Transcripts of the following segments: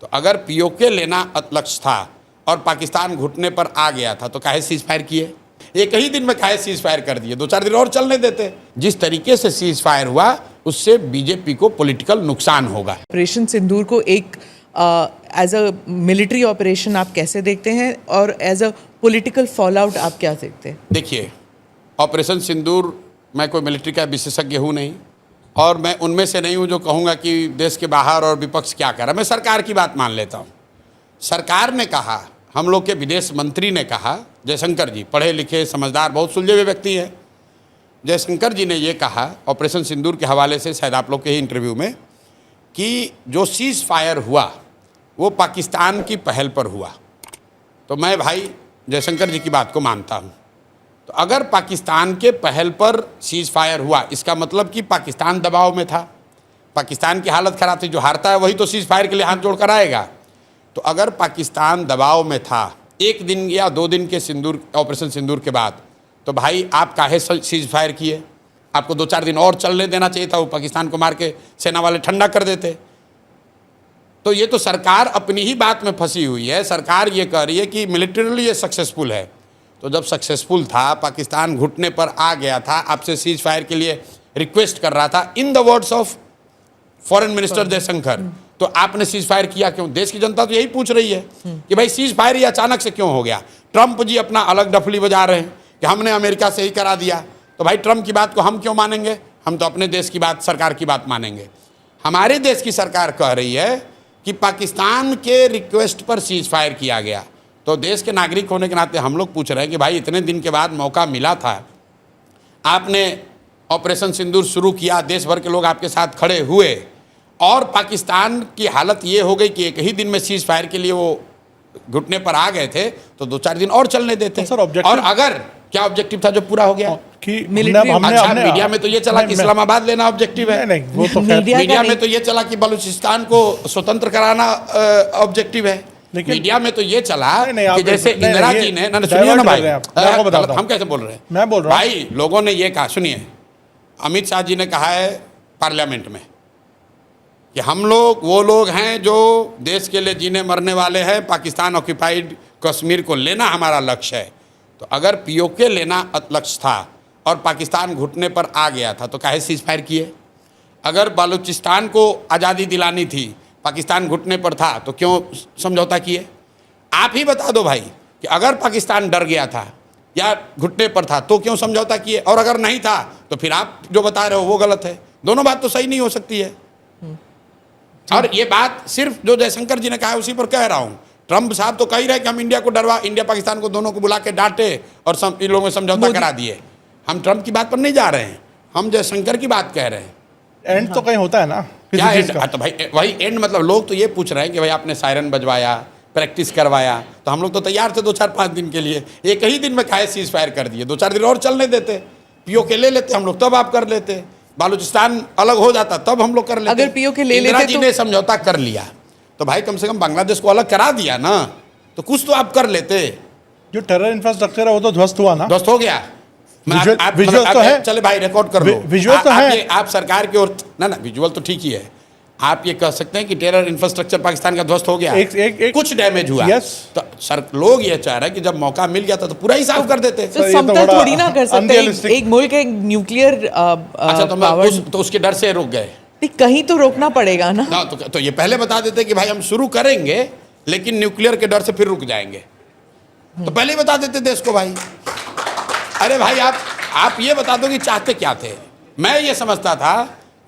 तो अगर पीओके लेना लक्ष्य था और पाकिस्तान घुटने पर आ गया था तो काहे सीज फायर किए? एक ही दिन में काहे सीज फायर कर दिए? 2-4 दिन और चलने देते। जिस तरीके से सीज फायर हुआ उससे बीजेपी को पॉलिटिकल नुकसान होगा। ऑपरेशन सिंदूर को एक एज अ मिलिट्री ऑपरेशन आप कैसे देखते हैं और as a political fallout आप क्या देखते हैं? देखिए, ऑपरेशन सिंदूर, मैं कोई मिलिट्री का विशेषज्ञ हूँ नहीं और मैं उनमें से नहीं हूँ जो कहूँगा कि देश के बाहर और विपक्ष क्या कर रहा है। मैं सरकार की बात मान लेता हूँ। सरकार ने कहा, हम लोग के विदेश मंत्री ने कहा, जयशंकर जी पढ़े लिखे समझदार बहुत सुलझे हुए व्यक्ति हैं, जयशंकर जी ने ये कहा ऑपरेशन सिंदूर के हवाले से शायद आप लोग के ही इंटरव्यू में कि जो सीज फायर हुआ वो पाकिस्तान की पहल पर हुआ। तो मैं भाई जयशंकर जी की बात को मानता हूँ। तो अगर पाकिस्तान के पहल पर सीज फायर हुआ इसका मतलब कि पाकिस्तान दबाव में था, पाकिस्तान की हालत ख़राब थी। जो हारता है वही तो सीज फायर के लिए हाथ जोड़ कर आएगा। तो अगर पाकिस्तान दबाव में था 1 दिन या 2 दिन के ऑपरेशन सिंदूर के बाद, तो भाई आप काहे सीज फायर किए? आपको 2-4 दिन और चलने देना चाहिए था। वो पाकिस्तान को मार के सेना वाले ठंडा कर देते। तो ये तो सरकार अपनी ही बात में फंसी हुई है। सरकार ये कह रही है कि मिलिटरीली ये सक्सेसफुल है। तो जब सक्सेसफुल था, पाकिस्तान घुटने पर आ गया था, आपसे सीज फायर के लिए रिक्वेस्ट कर रहा था in the words of foreign minister Jaishankar, तो आपने सीज फायर किया क्यों? देश की जनता तो यही पूछ रही है कि भाई सीज फायर ये अचानक से क्यों हो गया? ट्रंप जी अपना अलग डफली बजा रहे हैं कि हमने अमेरिका से ही करा दिया। तो भाई ट्रंप की बात को हम क्यों मानेंगे? हम तो अपने देश की बात, सरकार की बात मानेंगे। हमारे देश की सरकार कह रही है कि पाकिस्तान के रिक्वेस्ट पर सीज फायर किया गया। तो देश के नागरिक होने के नाते हम लोग पूछ रहे हैं कि भाई इतने दिन के बाद मौका मिला था, आपने ऑपरेशन सिंदूर शुरू किया, देश भर के लोग आपके साथ खड़े हुए और पाकिस्तान की हालत ये हो गई कि एक ही दिन में सीज फायर के लिए वो घुटने पर आ गए थे, तो 2-4 दिन और चलने देते। सर, और अगर क्या ऑब्जेक्टिव था जो पूरा हो गया कि अच्छा, मीडिया में तो ये चला कि इस्लामाबाद लेना ऑब्जेक्टिव है। नहीं, वो तो मीडिया में तो ये चला कि बलूचिस्तान को स्वतंत्र कराना ऑब्जेक्टिव है। मीडिया में तो ये चला कि जैसे इंदिरा जी ने, सुनिए ना भाई, हम कैसे बोल रहे हैं? मैं बोल रहा हूं भाई, लोगों ने ये कहा, सुनिए, अमित शाह जी ने कहा है पार्लियामेंट में कि हम लोग वो लोग हैं जो देश के लिए जीने मरने वाले हैं, पाकिस्तान ऑक्यूपाइड कश्मीर को लेना हमारा लक्ष्य है। तो अगर पीओके लेना लक्ष्य था और पाकिस्तान घुटने पर आ गया था तो काहे सीज फायर किए? अगर बलूचिस्तान को आज़ादी दिलानी थी, पाकिस्तान घुटने पर था, तो क्यों समझौता किए? आप ही बता दो भाई कि अगर पाकिस्तान डर गया था या घुटने पर था तो क्यों समझौता किए? और अगर नहीं था तो फिर आप जो बता रहे हो वो गलत है। दोनों बात तो सही नहीं हो सकती है। और ये बात सिर्फ जो जयशंकर जी ने कहा है उसी पर कह रहा हूँ। ट्रंप साहब तो कह ही रहे कि हम इंडिया को डरवा, इंडिया पाकिस्तान को दोनों को बुला के डांटे और इन लोगों में समझौता करा दिए। हम ट्रंप की बात पर नहीं जा रहे हैं, हम जयशंकर की बात कह रहे हैं। एंड तो कहीं होता है ना, क्या एंड? तो भाई वही एंड, मतलब लोग तो ये पूछ रहे हैं कि भाई आपने सायरन बजवाया, प्रैक्टिस करवाया, तो हम लोग तो तैयार थे 2-4-5 दिन के लिए। एक ही दिन में काहे सीज फायर कर दिए? 2-4 दिन और चलने देते, पीओके ले लेते हम लोग, तब आप कर लेते। बालूचिस्तान अलग हो जाता तब हम लोग कर लेते। अगर पीओके ले लेते इंदिरा जी ने समझौता कर लिया तो भाई कम से कम बांग्लादेश को अलग करा दिया ना, तो कुछ तो आप कर लेते। जो टेरर इंफ्रास्ट्रक्चर है वो तो ध्वस्त हुआ ना, ध्वस्त हो गया। विजुअल तो है, चले भाई रिकॉर्ड कर लो। विजुअल तो है। आप सरकार की ओर ना विजुअल तो ठीक ही है। आप ये कह सकते हैं कि टेरर इंफ्रास्ट्रक्चर पाकिस्तान का ध्वस्त हो गया, कुछ डैमेज हुआ। तो सर लोग ये चाह रहे हैं कि जब मौका मिल गया था तो पूरा ही साफ कर देते। तो समतल थोड़ी ना कर सकते। एक मुल्क एक न्यूक्लियर, अच्छा तो उसके डर से रुक गए। कहीं तो रोकना पड़ेगा ना। तो ये पहले बता देते कि भाई हम शुरू करेंगे लेकिन न्यूक्लियर के डर से फिर रुक जाएंगे, तो पहले ही बता देते देश को भाई। अरे भाई आप ये बता दो कि चाहते क्या थे। मैं ये समझता था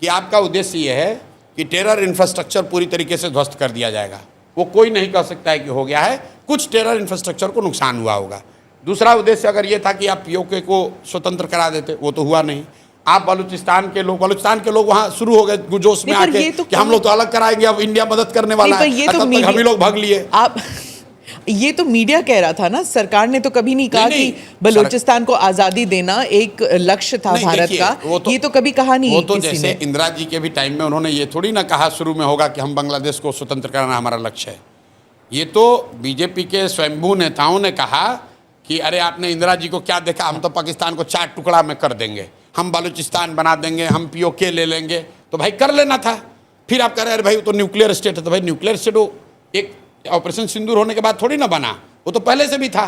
कि आपका उद्देश्य ये है कि टेरर इंफ्रास्ट्रक्चर पूरी तरीके से ध्वस्त कर दिया जाएगा। वो कोई नहीं कह सकता है कि हो गया है, कुछ टेरर इंफ्रास्ट्रक्चर को नुकसान हुआ होगा। दूसरा उद्देश्य अगर ये था कि आप पीओके को स्वतंत्र करा देते, वो तो हुआ नहीं। आप बलूचिस्तान के लोग वहाँ शुरू हो गए जोश में आके कि हम लोग तो अलग कराएंगे, अब इंडिया मदद करने वाला है, तब तक हम ही लोग भाग लिए। ये तो मीडिया कह रहा था ना, सरकार ने तो कभी नहीं कहा कि बलूचिस्तान को आज़ादी देना एक लक्ष्य था भारत का। ये तो कभी कहा नहीं। वो तो जैसे इंदिरा जी के भी टाइम में उन्होंने ये थोड़ी ना कहा शुरू में होगा कि हम बांग्लादेश को स्वतंत्र कराना हमारा लक्ष्य है। ये तो बीजेपी के स्वयंभू नेताओं ने कहा कि अरे आपने इंदिरा जी को क्या देखा, हम तो पाकिस्तान को 4 टुकड़ा में कर देंगे, हम बलूचिस्तान बना देंगे, हम पीओके ले लेंगे। तो भाई कर लेना था। फिर आप कह रहे हैं अरे भाई वो तो न्यूक्लियर स्टेट है। तो भाई न्यूक्लियर स्टेट एक ऑपरेशन सिंदूर होने के बाद थोड़ी ना बना, वो तो पहले से भी था।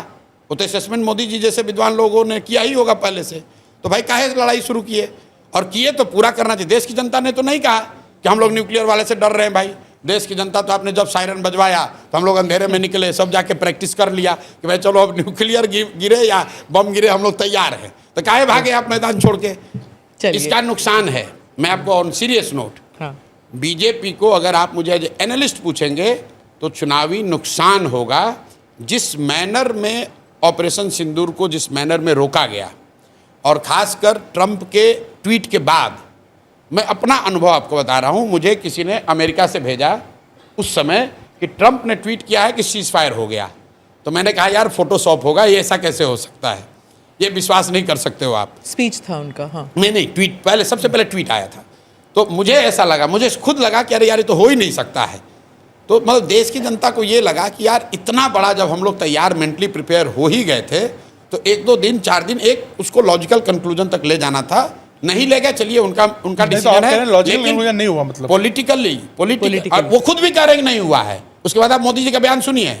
वो तो असेसमेंट मोदी जी जैसे विद्वान लोगों ने किया ही होगा पहले से। तो भाई काहे लड़ाई शुरू किए, और किए तो पूरा करना चाहिए। देश की जनता ने तो नहीं कहा कि हम लोग न्यूक्लियर वाले से डर रहे हैं। भाई देश की जनता तो आपने जब सायरन बजवाया तो हम लोग अंधेरे में निकले, सब जाके प्रैक्टिस कर लिया कि भाई चलो अब न्यूक्लियर गिरे या बम गिरे हम लोग तैयार हैं। तो काहे भागे आप मैदान छोड़ के। इसका नुकसान है। मैं आपको ऑन सीरियस नोट, बीजेपी को अगर आप मुझे एज एनालिस्ट पूछेंगे तो चुनावी नुकसान होगा। जिस मैनर में ऑपरेशन सिंदूर को जिस मैनर में रोका गया, और ख़ासकर ट्रंप के ट्वीट के बाद, मैं अपना अनुभव आपको बता रहा हूँ। मुझे किसी ने अमेरिका से भेजा उस समय कि ट्रंप ने ट्वीट किया है कि सीज फायर हो गया। तो मैंने कहा यार फोटोशॉप होगा, ये ऐसा कैसे हो सकता है, ये विश्वास नहीं कर सकते हो आप। स्पीच था उनका। हाँ नहीं, ट्वीट पहले, सबसे पहले ट्वीट आया था। तो मुझे ऐसा लगा, मुझे खुद लगा कि अरे यार ये तो हो ही नहीं सकता है। तो मतलब देश की जनता को ये लगा कि यार इतना बड़ा जब हम लोग तैयार मेंटली प्रिपेयर हो ही गए थे तो 1-2 दिन 4 दिन एक उसको लॉजिकल कंक्लूजन तक ले जाना था। नहीं ले गए, चलिए उनका डिसीजन है, लेकिन नहीं हुआ, मतलब पॉलिटिकल वो खुद भी कह रहे हैं नहीं हुआ है। उसके बाद आप मोदी जी का बयान सुनिए,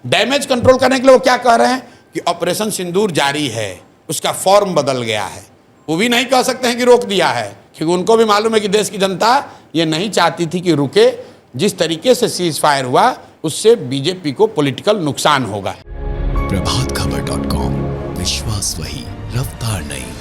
डैमेज कंट्रोल करने के लिए वो क्या कह रहे हैं कि ऑपरेशन सिंदूर जारी है, उसका फॉर्म बदल गया है। वो भी नहीं कह सकते हैं कि रोक दिया है, क्योंकि उनको भी मालूम है कि देश की जनता ये नहीं चाहती थी कि रुके। जिस तरीके से सीज फायर हुआ उससे बीजेपी को पॉलिटिकल नुकसान होगा। प्रभातखबर.com, विश्वास वही, रफ्तार नहीं।